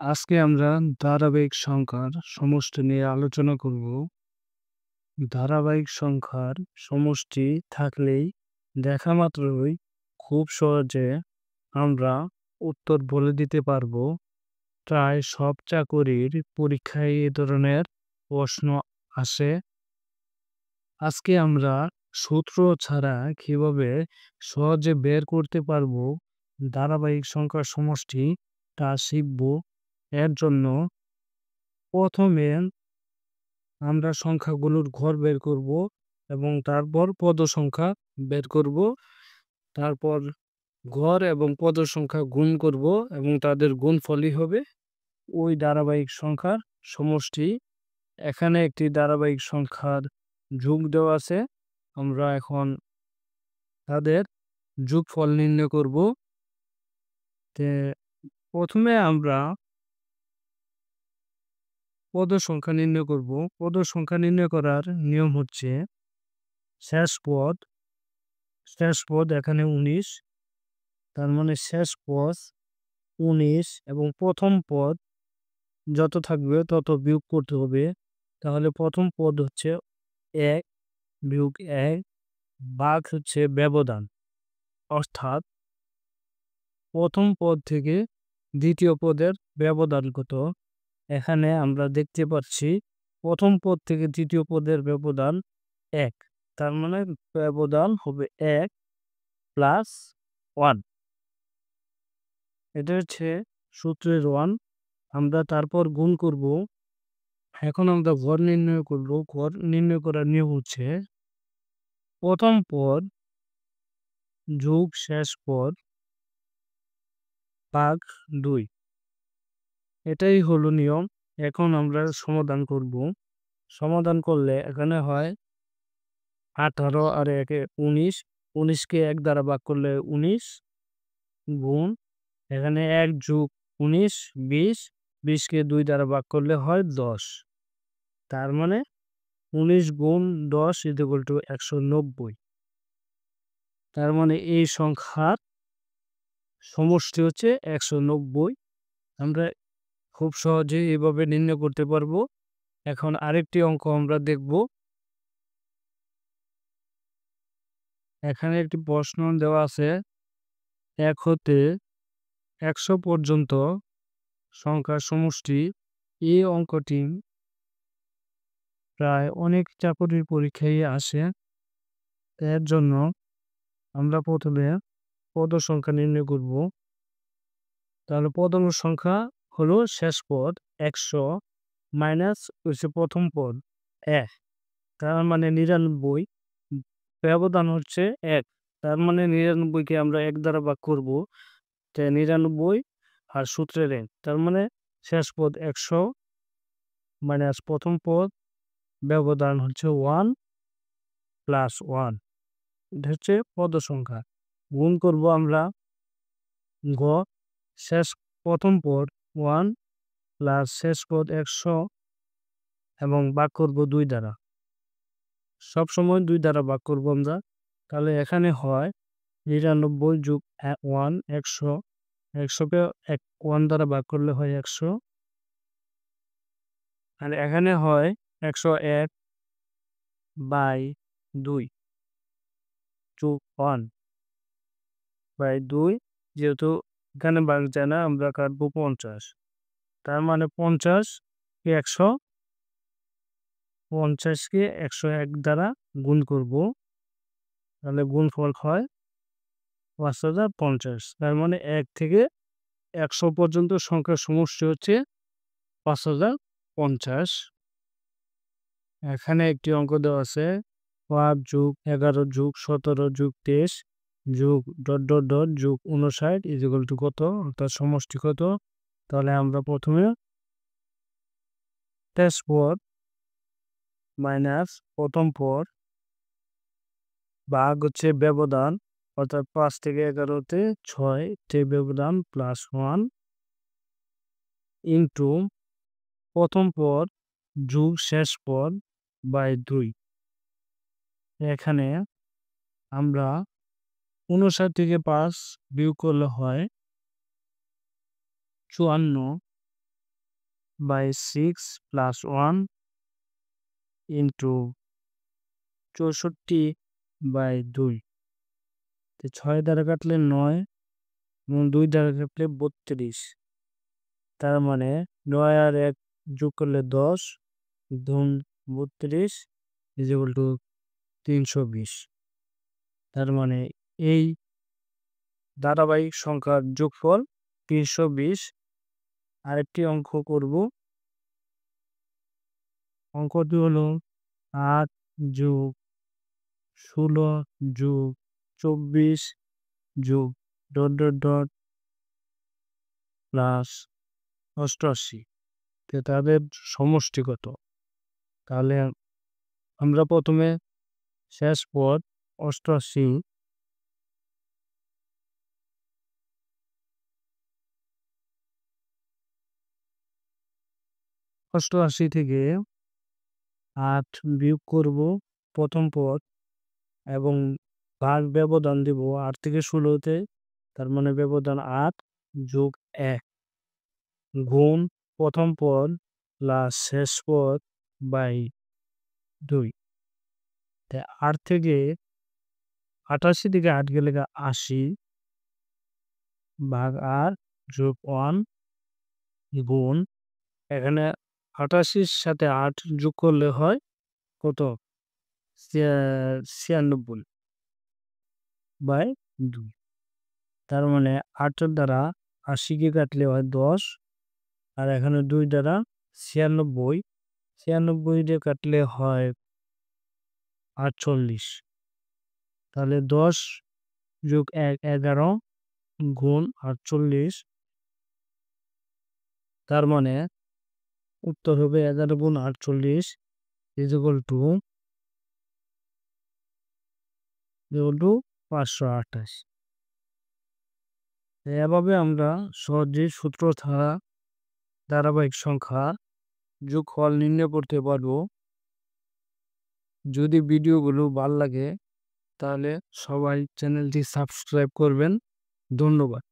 আজকে আমরা ধারাবাহিক সংখ্যার সমষ্টি নিয়ে আলোচনা করব। ধারাবাহিক সংখ্যার সমষ্টি থাকলেই দেখা মাত্রই খুব সহজে আমরা উত্তর বলে দিতে পারবো। প্রায় সব চাকরির পরীক্ষায় এ ধরনের প্রশ্ন আসে। আজকে আমরা সূত্র ছাড়া কিভাবে সহজে বের করতে পারবো ধারাবাহিক সংখ্যার সমষ্টি তা শিখব। এর জন্য প্রথমে আমরা সংখ্যাগুলোর ঘর বের করব এবং তারপর পদ সংখ্যা বের করব। তারপর ঘর এবং পদ সংখ্যা গুণ করব এবং তাদের গুণফলই হবে ওই ধারাবাহিক সংখ্যার সমষ্টি। এখানে একটি ধারাবাহিক সংখ্যার যোগ দেওয়া আছে। আমরা এখন তাদের যোগফল নির্ণয় করব। তে প্রথমে আমরা পদ সংখ্যা নির্ণয় করব। পদ সংখ্যা নির্ণয় করার নিয়ম হচ্ছে শেষ পদ এখানে ১৯, তার মানে শেষ পদ ১৯ এবং প্রথম পদ যত থাকবে তত বিয়োগ করতে হবে। তাহলে প্রথম পদ হচ্ছে ১ বিয়োগ ১ ভাগ হচ্ছে ব্যবধান। অর্থাৎ প্রথম পদ থেকে দ্বিতীয় পদের ব্যবধান কত? এখানে আমরা দেখতে পাচ্ছি প্রথম পদ থেকে তৃতীয় পদের ব্যবধান ১। তার মানে ব্যবধান হবে ১ প্লাস ১। এটা হচ্ছে সূত্রের ১। আমরা তারপর গুণ করব। এখন আমরা গড় নির্ণয় করব। গড় নির্ণয় করার নিয়ম হচ্ছে প্রথম পদ যোগ শেষ পদ ভাগ ২। এটাই হলো নিয়ম। এখন আমরা সমাধান করব। সমাধান করলে এখানে হয় ১৮ আর ১ এ ১৯। ১৯ কে ১ দ্বারা ভাগ করলে ১৯ গুণ এখানে ১ যোগ ১৯ ২০। ২০ কে ২ দ্বারা ভাগ করলে হয় ১০। তার মানে ১৯ গুণ ১০ = ১৯০। তার মানে এই সংখ্যার সমষ্টি হচ্ছে ১৯০। আমরা খুব সহজেই এভাবে নির্ণয় করতে পারবো। এখন আরেকটি অঙ্ক আমরা দেখব। এখানে একটি প্রশ্ন দেওয়া আছে ১ হতে ১০০ পর্যন্ত সংখ্যার সমষ্টি। এই অঙ্কটি প্রায় অনেক চাকরির পরীক্ষায় আসে। এর জন্য আমরা প্রথমে পদ সংখ্যা নির্ণয় করব। তাহলে পদ সংখ্যা হলো শেষ পদ ১০০ মাইনাস হচ্ছে প্রথম পদ ১, তার মানে ৯৯। ব্যবধান হচ্ছে ১, তার মানে ৯৯ কে আমরা ১ দ্বারা ভাগ করব। ৯৯ আর সূত্রের ১, তার মানে শেষ পদ ১০০ মাইনাস প্রথম পদ ব্যবধান হচ্ছে ১ প্লাস ১। এটা হচ্ছে পদ সংখ্যা। গুণ করব আমরা গ শেষ প্রথম পদ ১ প্লাস শেষ পদ ১০০ এবং ভাগ করব ২ দ্বারা। সবসময় ২ দ্বারা ভাগ করব আমরা। তাহলে এখানে হয় ৯৯ যোগ ১ ১০০। ১০০ কে ১ দ্বারা ভাগ করলে হয় ১০০। আর এখানে হয় ১০১ বাই ২ যোগ ১ বাই ২। যেহেতু এখানে ভাগ যায় না আমরা কাটবো ৫০। তার মানে ৫০ কে ১০০, ৫০ কে ১০১ দ্বারা গুণ করব। তাহলে গুণফল হয় ৫০৫০। তার মানে ১ থেকে ১০০ পর্যন্ত সংখ্যার সমষ্টি হচ্ছে ৫০৫০। এখানে একটি অঙ্ক দেওয়া আছে ৫ যোগ ১১ যোগ ১৭ যোগ ২৩ যোগ যোগ ৫৯ কত, অর্থাৎ সমষ্টি কত? তাহলে আমরা প্রথমে শেষ পদ মাইনাস প্রথম পদ ভাগ হচ্ছে ব্যবধান, অর্থাৎ ৫ থেকে ১১-তে ৬ তে ব্যবধান প্লাস ১ ইন্টু প্রথম পদ যোগ শেষ পদ বাই ২। এখানে আমরা ৫৯ থেকে ৫ বিয়োগ করলে হয় ৫৪ বাই 6 প্লাস 1 ইন্টু 64/2। 6 দ্বারা কাটলে 9 এবং 2 দ্বারা কাটলে 32। তার মানে 9 আর 1 যোগ করলে 10 গুণ 32 ইকুয়াল টু 320। তার মানে এই ধারাবাহিক সংখ্যার যোগফল 320। আরেকটি অঙ্ক করব। অঙ্কটি হলো 8 যোগ 16 যোগ 24 যোগ ডট ডট ডট প্লাস 88। তাদের সমষ্টি কত? তাহলে আমরা প্রথমে শেষ পদ 88 থেকে 8 বিয়োগ করব প্রথম পদ এবং ভাগ ব্যবধান দেব 8 থেকে 16-তে। তার মানে ব্যবধান 8 যোগ 1 গুণ প্রথম পদ প্লাস শেষ পদ বাই 2। 8 থেকে 88 থেকে 8 গেলে 80 ভাগ 8 যোগ 1 গুণ এখানে 88-র সাথে 8 যোগ করলে হয় কত? 96/2। তার মানে 8 দ্বারা 80-কে কাটলে হয় 10 আর এখানে 2 দ্বারা 96। 96 দিয়ে কাটলে হয় 48। তাহলে 10 যোগ 1 11 গুণ 48। তার মানে উত্তর হবে 11 গুণ 48 ইকুয়াল টু 528। এভাবে আমরা সহজেই সূত্র ছাড়া ধারাবাহিক সংখ্যা যোগফল নির্ণয় করতে পারবো। যদি ভিডিওগুলো ভালো লাগে তাহলে সবাই চ্যানেলটি সাবস্ক্রাইব করবেন। ধন্যবাদ।